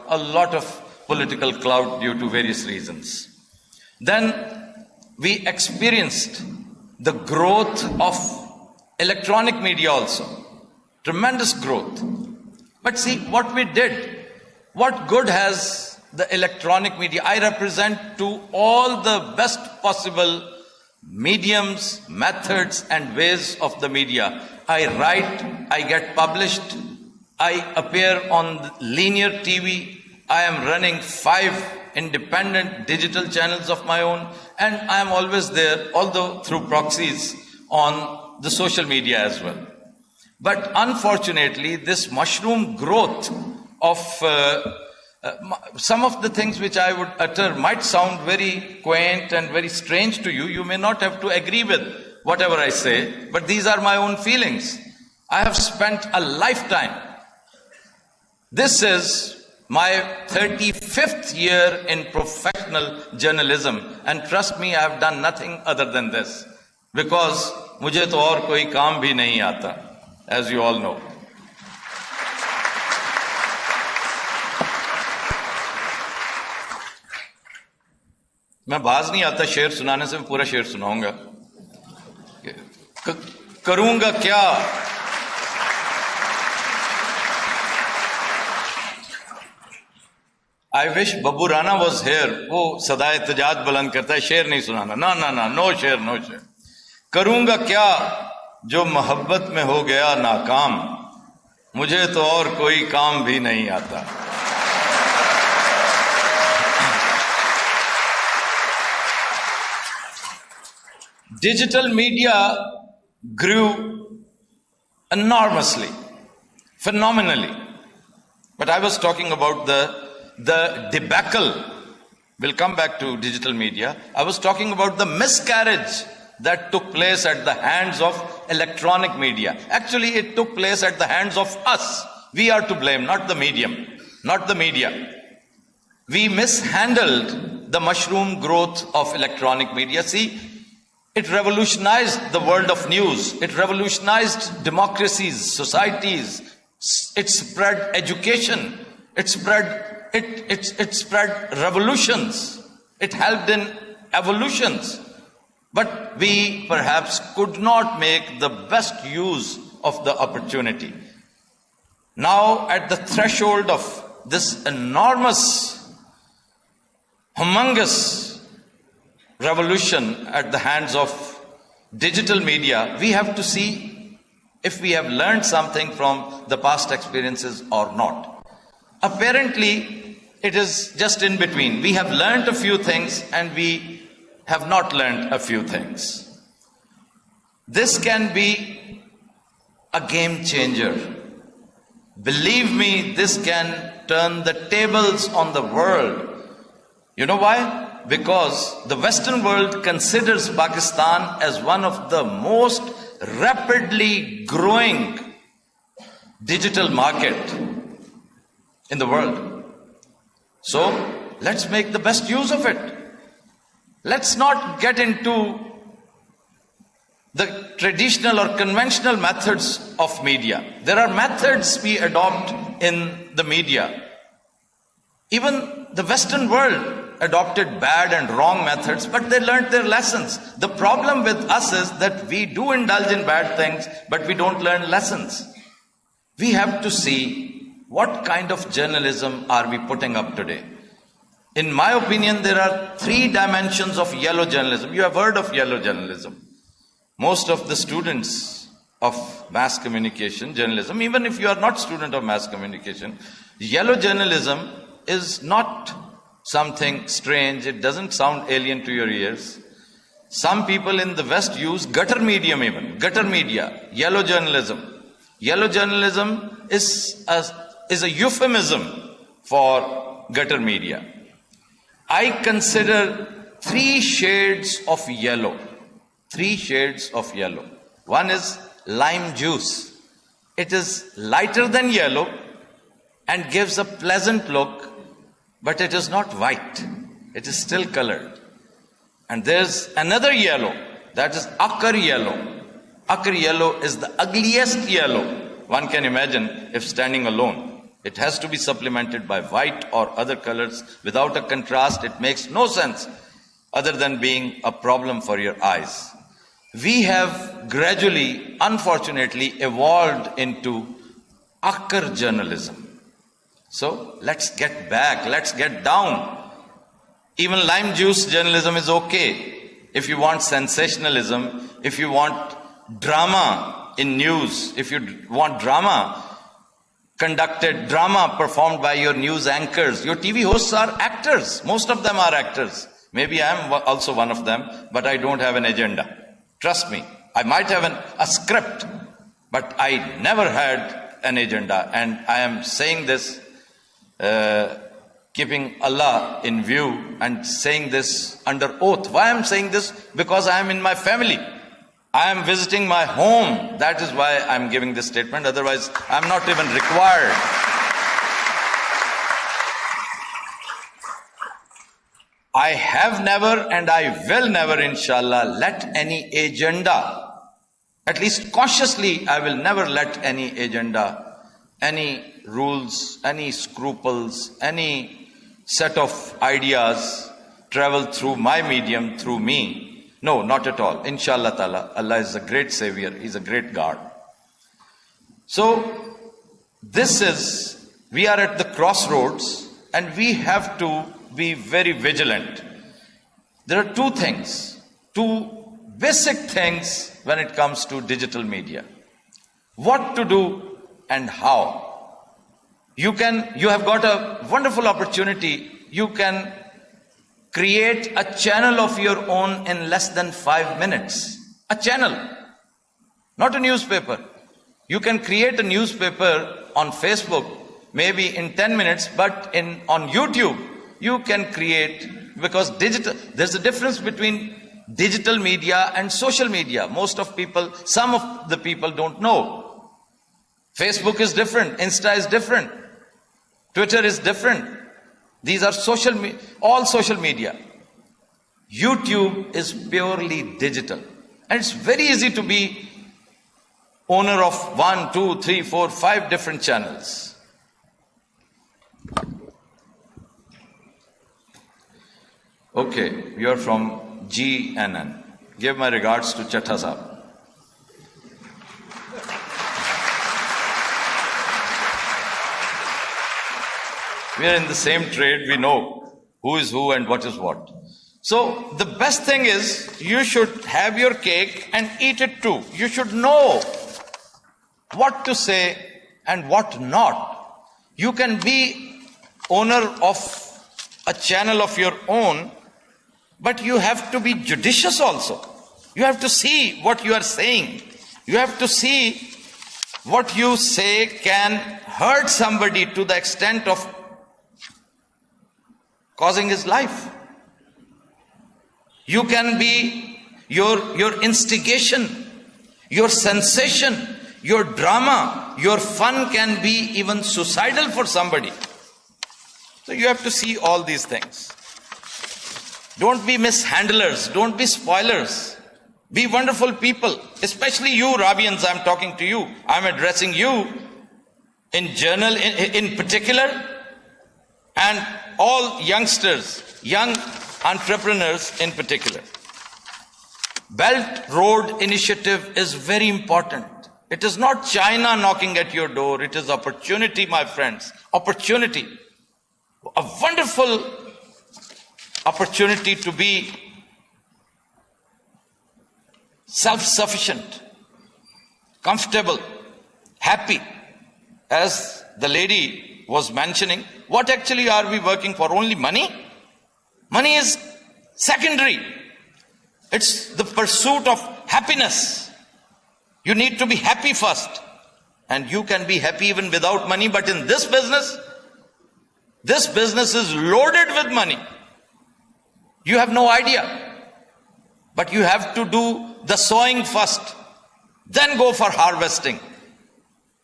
a lot of political clout due to various reasons. Then we experienced the growth of electronic media also. Tremendous growth. But see what we did. What good has the electronic media? I represent to all the best possible mediums, methods and ways of the media. I write, I get published, I appear on linear TV, I am running 5 independent digital channels of my own, and I am always there, although through proxies, on the social media as well. But unfortunately, this mushroom growth of some of the things which I would utter might sound very quaint and very strange to you. You may not have to agree with whatever I say, but these are my own feelings. I have spent a lifetime. This is my 35th year in professional journalism, and trust me, I have done nothing other than this, because mujhe to aur koi kaam bhi nahi aata, as you all know. मैं बाज नहीं आता शेर सुनाने से, मैं पूरा शेर सुनाऊंगा. करूंगा क्या? I wish Babu Rana was here. वो सदाए तजाद बुलंद करता है, शेर नहीं सुनाना. ना ना ना, नो शेर, नो शेर. करूंगा क्या जो मोहब्बत में हो गया नाकाम, मुझे तो और कोई काम भी नहीं आता. Digital media grew enormously, phenomenally. But I was talking about the debacle. We'll come back to digital media. I was talking about the miscarriage that took place at the hands of electronic media. Actually, it took place at the hands of us. We are to blame, not the medium, not the media. We mishandled the mushroom growth of electronic media. See, it revolutionized the world of news. It revolutionized democracies, societies. It spread education. It spread revolutions. It helped in evolutions. But we perhaps could not make the best use of the opportunity. Now, at the threshold of this enormous, humongous revolution at the hands of digital media, we have to see if we have learned something from the past experiences or not. Apparently, it is just in between. We have learned a few things and we have not learned a few things. This can be a game changer. Believe me, this can turn the tables on the world. You know why? Because the Western world considers Pakistan as one of the most rapidly growing digital market in the world. So, let's make the best use of it. Let's not get into the traditional or conventional methods of media. There are methods we adopt in the media. Even the Western world adopted bad and wrong methods, but they learned their lessons. The problem with us is that we do indulge in bad things, but we don't learn lessons. We have to see what kind of journalism are we putting up today. In my opinion, there are 3 dimensions of yellow journalism. You have heard of yellow journalism. Most of the students of mass communication, journalism, even if you are not student of mass communication, yellow journalism is not something strange. It doesn't sound alien to your ears. Some people in the West use gutter medium even. Gutter media, yellow journalism. Yellow journalism is a euphemism for gutter media. I consider 3 shades of yellow. 3 shades of yellow. One is lime juice. It is lighter than yellow and gives a pleasant look, but it is not white. It is still colored. And there's another yellow, that is ochre yellow. Ochre yellow is the ugliest yellow one can imagine if standing alone. It has to be supplemented by white or other colors. Without a contrast, it makes no sense other than being a problem for your eyes. We have gradually, unfortunately, evolved into akkar journalism. So let's get back, let's get down. Even lime juice journalism is okay. If you want sensationalism, if you want drama in news, if you want drama conducted, drama performed by your news anchors, your TV hosts are actors. Most of them are actors. Maybe I am also one of them, but I don't have an agenda. Trust me, I might have a script, but I never had an agenda. And I am saying this, keeping Allah in view and saying this under oath. Why I am saying this? Because I am in my family. I am visiting my home. That is why I am giving this statement. Otherwise, I am not even required. I have never and I will never, inshallah, let any agenda, at least consciously, I will never let any agenda, any rules, any scruples, any set of ideas travel through my medium, through me. No, not at all. Inshallah ta'ala, Allah is a great savior. He's a great God. So, we are at the crossroads and we have to be very vigilant. There are two basic things when it comes to digital media. What to do and how. You have got a wonderful opportunity. You can create a channel of your own in less than 5 minutes. A channel, not a newspaper. You can create a newspaper on Facebook, maybe in 10 minutes, but on YouTube, you can create, because there's a difference between digital media and social media. Some of the people don't know. Facebook is different, Insta is different, Twitter is different. These are all social media. YouTube is purely digital. And it's very easy to be owner of 1, 2, 3, 4, 5 different channels. Okay, you are from GNN. Give my regards to Chattha Sahab. We are in the same trade. We know who is who and what is what. So the best thing is you should have your cake and eat it too. You should know what to say and what not. You can be owner of a channel of your own, but you have to be judicious also. You have to see what you are saying. You have to see what you say can hurt somebody to the extent of causing his life. You can be your instigation, your sensation, your drama, your fun can be even suicidal for somebody. So you have to see all these things. Don't be mishandlers, don't be spoilers. Be wonderful people, especially you Rabians, I'm talking to you. I'm addressing you in particular, and all youngsters, young entrepreneurs in particular. Belt Road Initiative is very important. It is not China knocking at your door. It is opportunity, my friends. Opportunity. A wonderful opportunity to be self-sufficient, comfortable, happy. As the lady was mentioning, what actually are we working for? Only money? Money is secondary. It's the pursuit of happiness. You need to be happy first. And you can be happy even without money, but in this business is loaded with money. You have no idea. But you have to do the sowing first, then go for harvesting.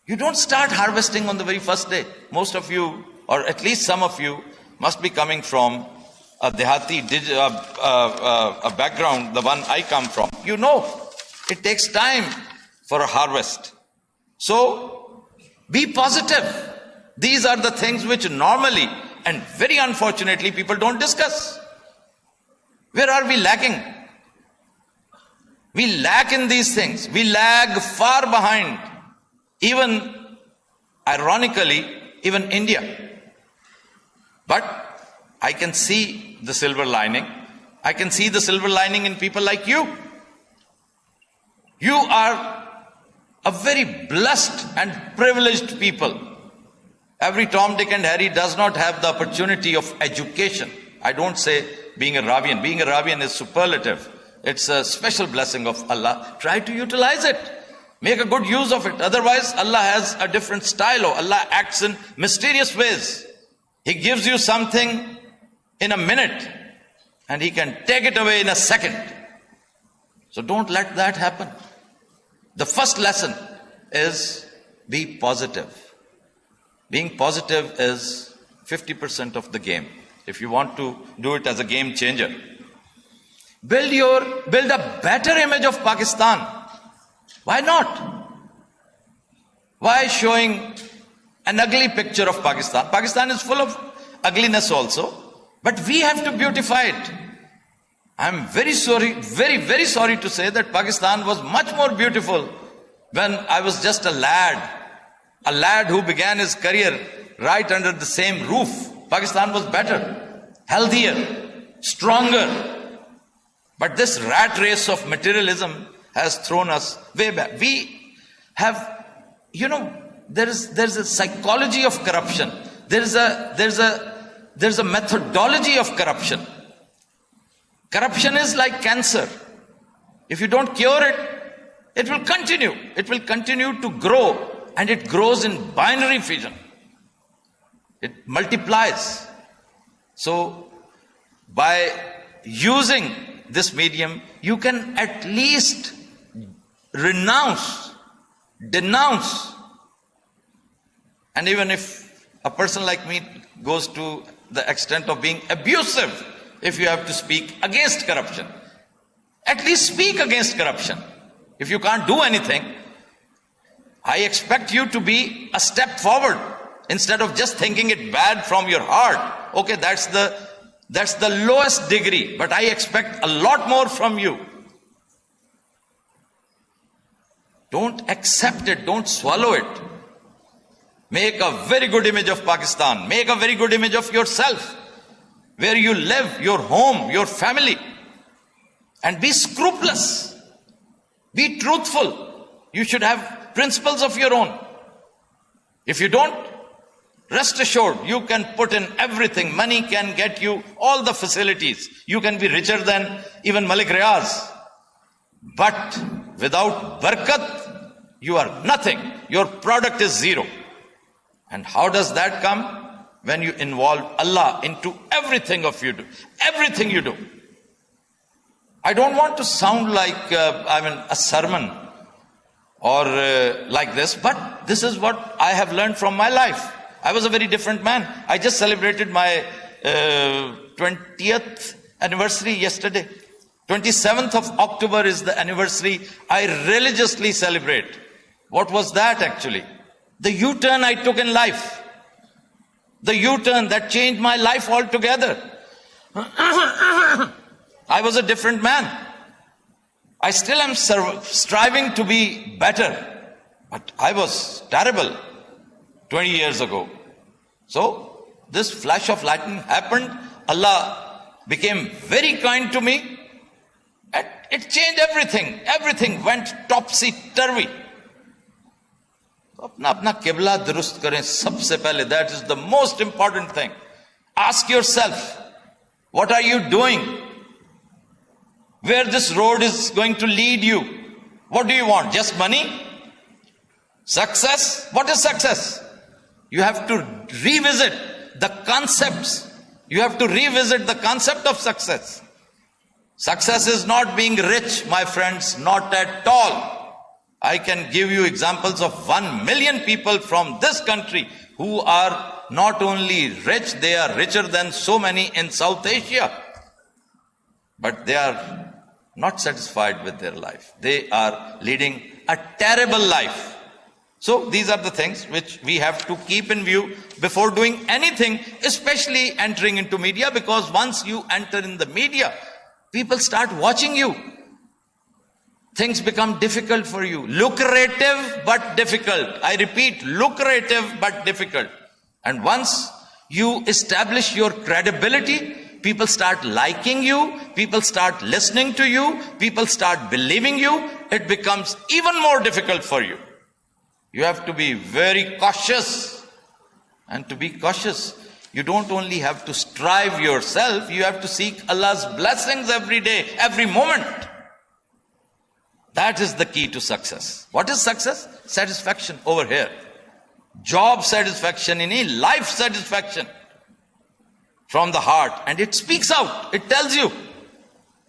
You don't start harvesting on the very first day. Most of you, or at least some of you, must be coming from a dehati a background, the one I come from. You know, it takes time for a harvest. So, be positive. These are the things which normally and very unfortunately people don't discuss. Where are we lacking? We lack in these things. We lag far behind. Even, ironically, even India. But I can see the silver lining. I can see the silver lining in people like you. You are a very blessed and privileged people. Every Tom, Dick and Harry does not have the opportunity of education. I don't say being a Ravian. Being a Ravian is superlative. It's a special blessing of Allah. Try to utilize it. Make a good use of it. Otherwise, Allah has a different style. Or Allah acts in mysterious ways. He gives you something in a minute and He can take it away in a second. So don't let that happen. The first lesson is be positive. Being positive is 50% of the game. If you want to do it as a game changer. Build a better image of Pakistan. Why not? Why showing an ugly picture of Pakistan? Pakistan is full of ugliness also, but we have to beautify it. I'm very sorry, very, very sorry to say that Pakistan was much more beautiful when I was just a lad who began his career right under the same roof. Pakistan was better, healthier, stronger. But this rat race of materialism has thrown us way back. We have, there's a psychology of corruption. There's a methodology of corruption. Corruption is like cancer. If you don't cure it, it will continue. It will continue to grow, and it grows in binary fission. It multiplies. So, by using this medium, you can at least denounce. And even if a person like me goes to the extent of being abusive, if you have to speak against corruption, at least speak against corruption. If you can't do anything, I expect you to be a step forward instead of just thinking it bad from your heart. Okay, that's the lowest degree, but I expect a lot more from you. Don't accept it, don't swallow it. Make a very good image of Pakistan. Make a very good image of yourself, where you live, your home, your family. And be scrupulous. Be truthful. You should have principles of your own. If you don't, rest assured, you can put in everything. Money can get you all the facilities. You can be richer than even Malik Riaz. But without barakat, you are nothing. Your product is zero. And how does that come? When you involve Allah into everything of you do. Everything you do. I don't want to sound like a sermon or like this, but this is what I have learned from my life. I was a very different man. I just celebrated my 20th anniversary yesterday. 27th of October is the anniversary I religiously celebrate. What was that actually? The U-turn I took in life. The U-turn that changed my life altogether. I was a different man. I still am striving to be better. But I was terrible 20 years ago. So, this flash of lightning happened. Allah became very kind to me. It changed everything. Everything went topsy-turvy. अपना किबला दुरुस्त करें सबसे पहले. That is the most important thing. Ask yourself, what are you doing? Where this road is going to lead you? What do you want? Just money? Success? What is success? You have to revisit the concepts. You have to revisit the concept of success. Success is not being rich, my friends, not at all. I can give you examples of 1 million people from this country who are not only rich, they are richer than so many in South Asia. But they are not satisfied with their life. They are leading a terrible life. So these are the things which we have to keep in view before doing anything, especially entering into media, because once you enter in the media, people start watching you. Things become difficult for you. Lucrative but difficult. I repeat, lucrative but difficult. And once you establish your credibility, people start liking you, people start listening to you, people start believing you, it becomes even more difficult for you. You have to be very cautious. And to be cautious, you don't only have to strive yourself, you have to seek Allah's blessings every day, every moment. That is the key to success. What is success? Satisfaction over here. Job satisfaction, life satisfaction from the heart. And it speaks out. It tells you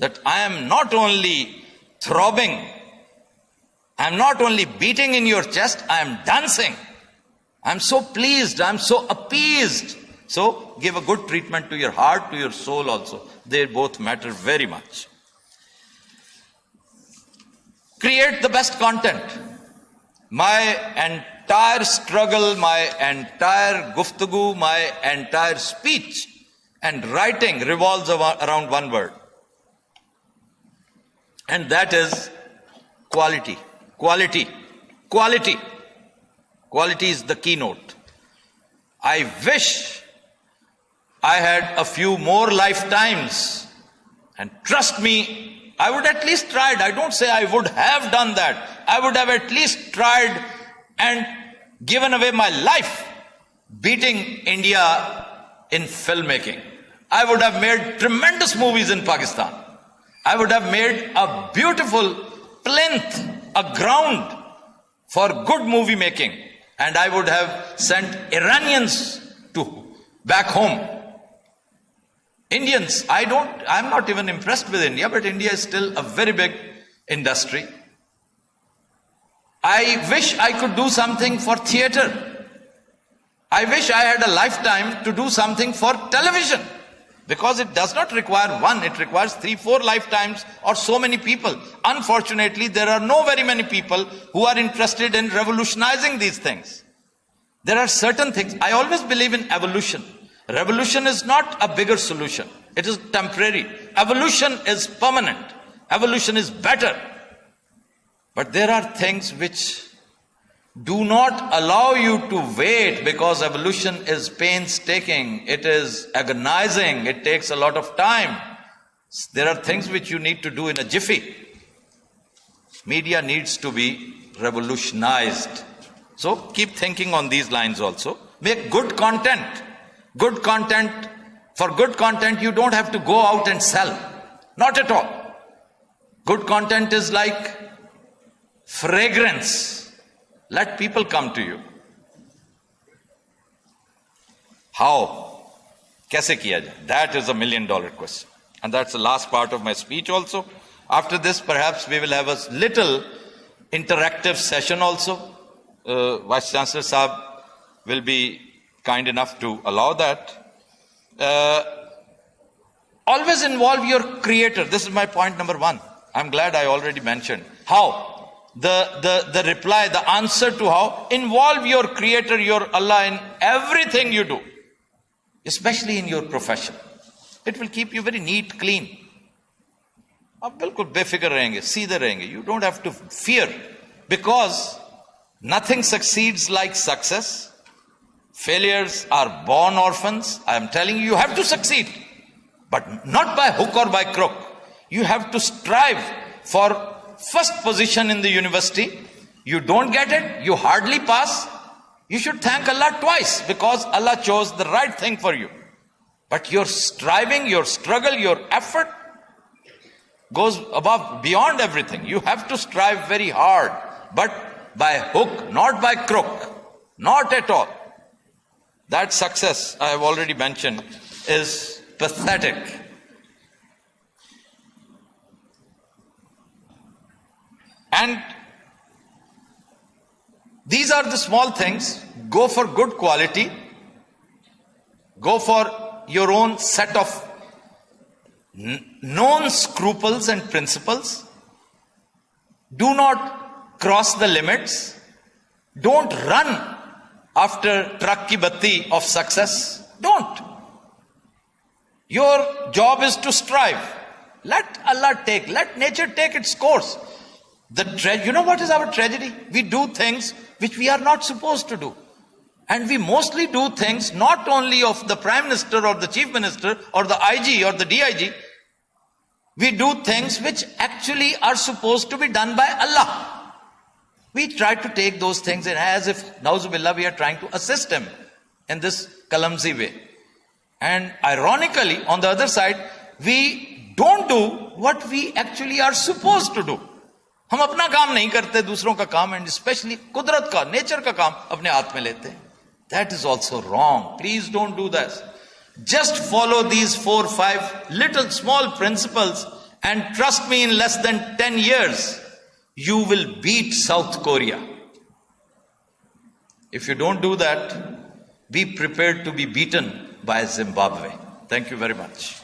that I am not only throbbing, I am not only beating in your chest, I am dancing. I am so pleased, I am so appeased. So give a good treatment to your heart, to your soul also. They both matter very much. Create the best content. My entire struggle, my entire guftagu, my entire speech and writing revolves around one word. And that is quality. Quality. Quality. Quality is the keynote. I wish I had a few more lifetimes. And trust me, I would at least tried. I don't say I would have done that. I would have at least tried and given away my life beating India in filmmaking. I would have made tremendous movies in Pakistan. I would have made a beautiful plinth, a ground for good movie making. And I would have sent Iranians back home. Indians, I'm not even impressed with India, but India is still a very big industry. I wish I could do something for theater. I wish I had a lifetime to do something for television. Because it does not require one, it requires 3-4 lifetimes or so many people. Unfortunately, there are no very many people who are interested in revolutionizing these things. There are certain things. I always believe in evolution. Revolution is not a bigger solution. It is temporary. Evolution is permanent. Evolution is better. But there are things which do not allow you to wait, because evolution is painstaking. It is agonizing. It takes a lot of time. There are things which you need to do in a jiffy. Media needs to be revolutionized. So keep thinking on these lines also. Make good content. Good content. For good content, you don't have to go out and sell. Not at all. Good content is like fragrance. Let people come to you. How? Kaise kiya jaye? That is $1 million question. And that's the last part of my speech also. After this, perhaps we will have a little interactive session also. Vice Chancellor Saab will be kind enough to allow that. Always involve your creator. This is my point number 1. I'm glad I already mentioned. How? The reply, the answer to how, involve your creator, your Allah in everything you do, especially in your profession. It will keep you very neat, clean. आप बिल्कुल बेफिक्र रहेंगे, सीधे रहेंगे. You don't have to fear, because nothing succeeds like success. Failures are born orphans. I am telling you, you have to succeed, but not by hook or by crook. You have to strive for first position in the university. You don't get it, you hardly pass. You should thank Allah twice, because Allah chose the right thing for you. But your striving, your struggle, your effort goes beyond everything. You have to strive very hard, but by hook, not by crook. Not at all. That success, I have already mentioned, is pathetic. And these are the small things. Go for good quality. Go for your own set of known scruples and principles. Do not cross the limits. Don't run after truck ki batti of success. Don't. Your job is to strive. Let Allah let nature take its course. You know what is our tragedy? We do things which we are not supposed to do. And we mostly do things not only of the Prime Minister or the Chief Minister or the IG or the DIG. We do things which actually are supposed to be done by Allah. We try to take those things in as if, na'uzubillah, we are trying to assist him in this clumsy way. And ironically, on the other side, we don't do what we actually are supposed to do. हम अपना काम नहीं करते, दूसरों का काम, and especially कुदरत का, नेचर का काम अपने हाथ में लेते हैं. That is also wrong. Please don't do that. Just follow these 4-5 little small principles, and trust me, in less than 10 years, you will beat South Korea. If you don't do that, be prepared to be beaten by Zimbabwe. Thank you very much.